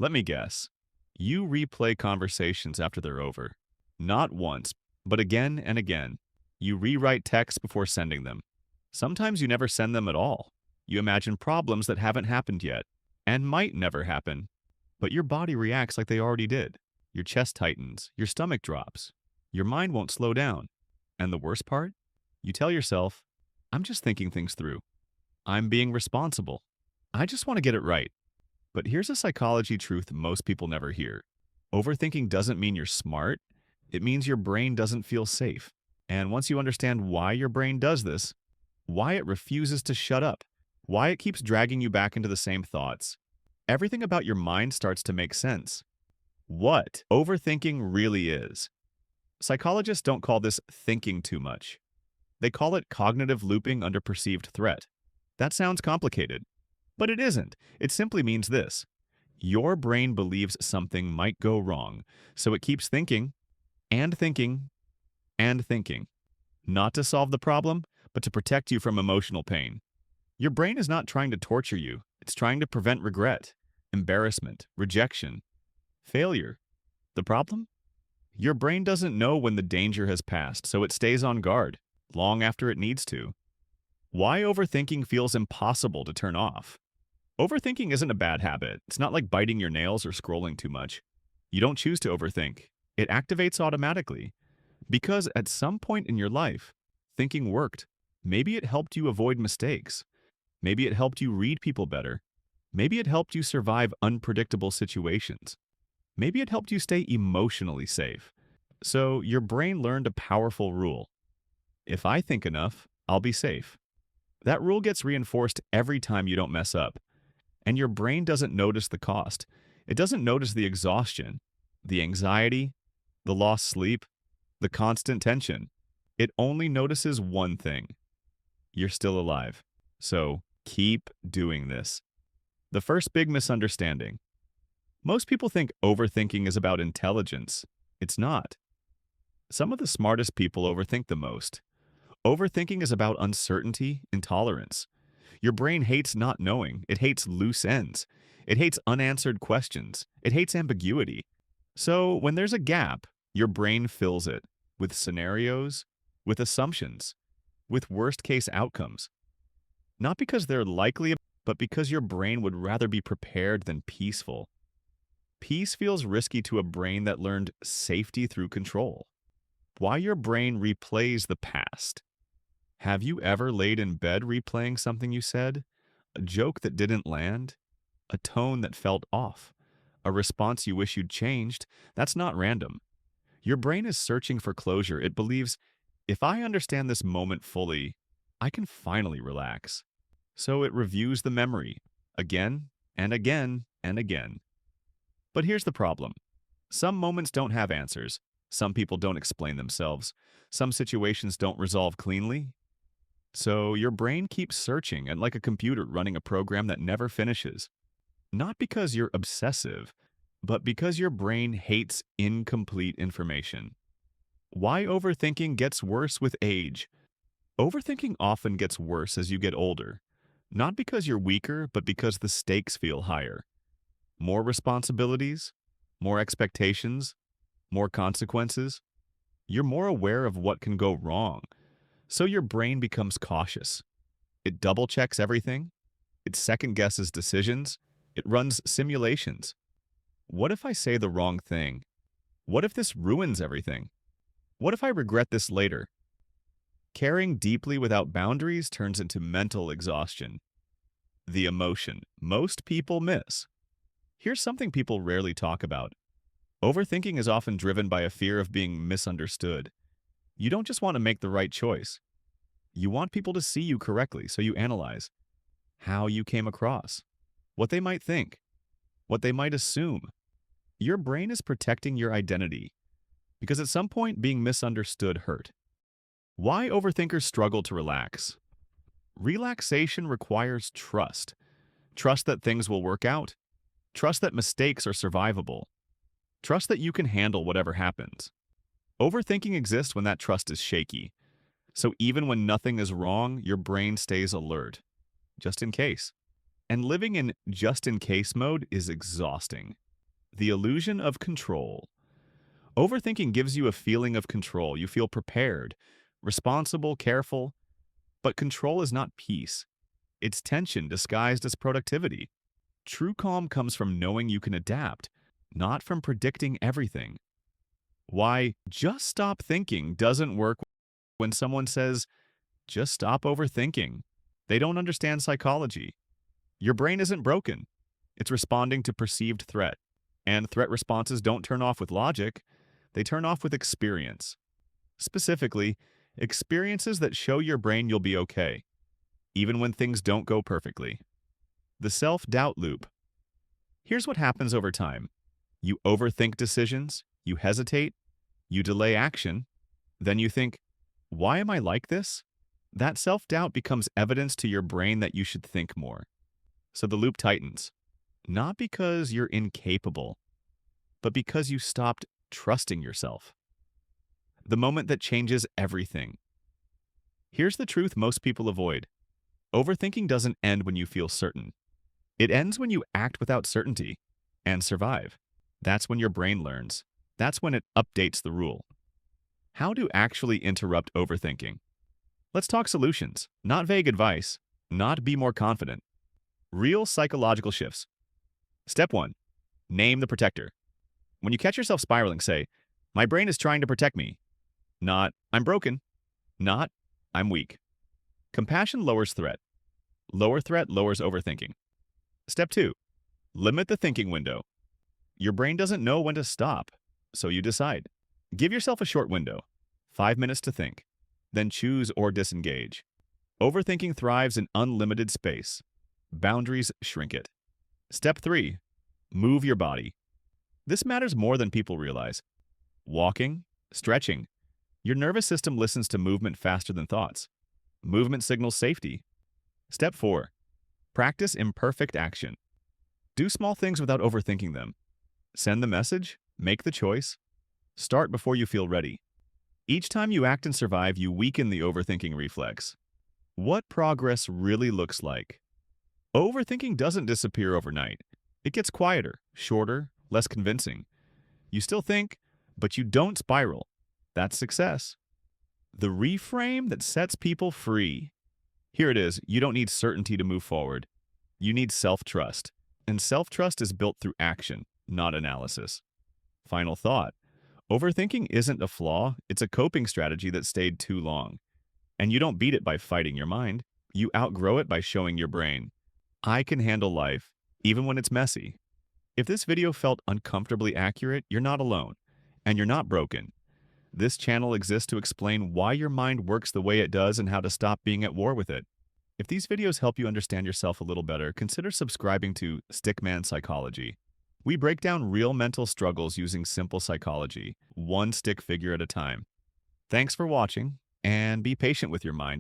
Let me guess. You replay conversations after they're over. Not once, but again and again. You rewrite texts before sending them. Sometimes you never send them at all. You imagine problems that haven't happened yet and might never happen, but your body reacts like they already did. Your chest tightens, your stomach drops, your mind won't slow down. And the worst part? You tell yourself, I'm just thinking things through. I'm being responsible. I just want to get it right. But here's a psychology truth most people never hear. Overthinking doesn't mean you're smart. It means your brain doesn't feel safe. And once you understand why your brain does this, why it refuses to shut up, why it keeps dragging you back into the same thoughts, everything about your mind starts to make sense. What overthinking really is. Psychologists don't call this thinking too much. They call it cognitive looping under perceived threat. That sounds complicated, but it isn't. It simply means this. Your brain believes something might go wrong, so it keeps thinking and thinking and thinking. Not to solve the problem, but to protect you from emotional pain. Your brain is not trying to torture you. It's trying to prevent regret, embarrassment, rejection, failure. The problem? Your brain doesn't know when the danger has passed, so it stays on guard, long after it needs to. Why overthinking feels impossible to turn off. Overthinking isn't a bad habit. It's not like biting your nails or scrolling too much. You don't choose to overthink. It activates automatically. Because at some point in your life, thinking worked. Maybe it helped you avoid mistakes. Maybe it helped you read people better. Maybe it helped you survive unpredictable situations. Maybe it helped you stay emotionally safe. So your brain learned a powerful rule. If I think enough, I'll be safe. That rule gets reinforced every time you don't mess up. And your brain doesn't notice the cost. It doesn't notice the exhaustion, the anxiety, the lost sleep, the constant tension. It only notices one thing. You're still alive. So keep doing this. The first big misunderstanding. Most people think overthinking is about intelligence. It's not. Some of the smartest people overthink the most. Overthinking is about uncertainty, intolerance. Your brain hates not knowing. It hates loose ends. It hates unanswered questions. It hates ambiguity. So when there's a gap, your brain fills it with scenarios, with assumptions, with worst-case outcomes. Not because they're likely, but because your brain would rather be prepared than peaceful. Peace feels risky to a brain that learned safety through control. Why your brain replays the past. Have you ever laid in bed replaying something you said? A joke that didn't land? A tone that felt off? A response you wish you'd changed? That's not random. Your brain is searching for closure. It believes, if I understand this moment fully, I can finally relax. So it reviews the memory, again and again and again. But here's the problem. Some moments don't have answers. Some people don't explain themselves. Some situations don't resolve cleanly. So your brain keeps searching, and like a computer running a program that never finishes. Not because you're obsessive, but because your brain hates incomplete information. Why overthinking gets worse with age. Overthinking often gets worse as you get older. Not because you're weaker, but because the stakes feel higher. More responsibilities, more expectations, more consequences. You're more aware of what can go wrong. So your brain becomes cautious. It double-checks everything. It second-guesses decisions. It runs simulations. What if I say the wrong thing? What if this ruins everything? What if I regret this later? Caring deeply without boundaries turns into mental exhaustion. The emotion most people miss. Here's something people rarely talk about. Overthinking is often driven by a fear of being misunderstood. You don't just want to make the right choice. You want people to see you correctly, so you analyze how you came across, what they might think, what they might assume. Your brain is protecting your identity because at some point being misunderstood hurt. Why overthinkers struggle to relax? Relaxation requires trust. Trust that things will work out. Trust that mistakes are survivable. Trust that you can handle whatever happens. Overthinking exists when that trust is shaky. So even when nothing is wrong, your brain stays alert, just in case. And living in just-in-case mode is exhausting. The illusion of control. Overthinking gives you a feeling of control. You feel prepared, responsible, careful, but control is not peace. It's tension disguised as productivity. True calm comes from knowing you can adapt, not from predicting everything. Why just stop thinking doesn't work when someone says, just stop overthinking. They don't understand psychology. Your brain isn't broken. It's responding to perceived threat. And threat responses don't turn off with logic, they turn off with experience. Specifically, experiences that show your brain you'll be okay, even when things don't go perfectly. The self-doubt loop. Here's what happens over time. You overthink decisions, you hesitate, you delay action, then you think, why am I like this? That self-doubt becomes evidence to your brain that you should think more. So the loop tightens. Not because you're incapable, but because you stopped trusting yourself. The moment that changes everything. Here's the truth most people avoid. Overthinking doesn't end when you feel certain. It ends when you act without certainty and survive. That's when your brain learns. That's when it updates the rule. How to actually interrupt overthinking. Let's talk solutions, not vague advice, not be more confident. Real psychological shifts. Step 1. Name the protector. When you catch yourself spiraling, say, my brain is trying to protect me. Not, I'm broken. Not, I'm weak. Compassion lowers threat. Lower threat lowers overthinking. Step 2. Limit the thinking window. Your brain doesn't know when to stop, so you decide. Give yourself a short window, 5 minutes to think, then choose or disengage. Overthinking thrives in unlimited space. Boundaries shrink it. Step 3. Move your body. This matters more than people realize. Walking, stretching. Your nervous system listens to movement faster than thoughts. Movement signals safety. Step 4. Practice imperfect action. Do small things without overthinking them. Send the message, make the choice. Start before you feel ready. Each time you act and survive, you weaken the overthinking reflex. What progress really looks like. Overthinking doesn't disappear overnight. It gets quieter, shorter, less convincing. You still think, but you don't spiral. That's success. The reframe that sets people free. Here it is. You don't need certainty to move forward. You need self-trust. And self-trust is built through action, not analysis. Final thought. Overthinking isn't a flaw. It's a coping strategy that stayed too long. And you don't beat it by fighting your mind. You outgrow it by showing your brain, I can handle life, even when it's messy. If this video felt uncomfortably accurate, you're not alone. And you're not broken. This channel exists to explain why your mind works the way it does and how to stop being at war with it. If these videos help you understand yourself a little better, consider subscribing to Stickman Psychology. We break down real mental struggles using simple psychology, one stick figure at a time. Thanks for watching, and be patient with your mind.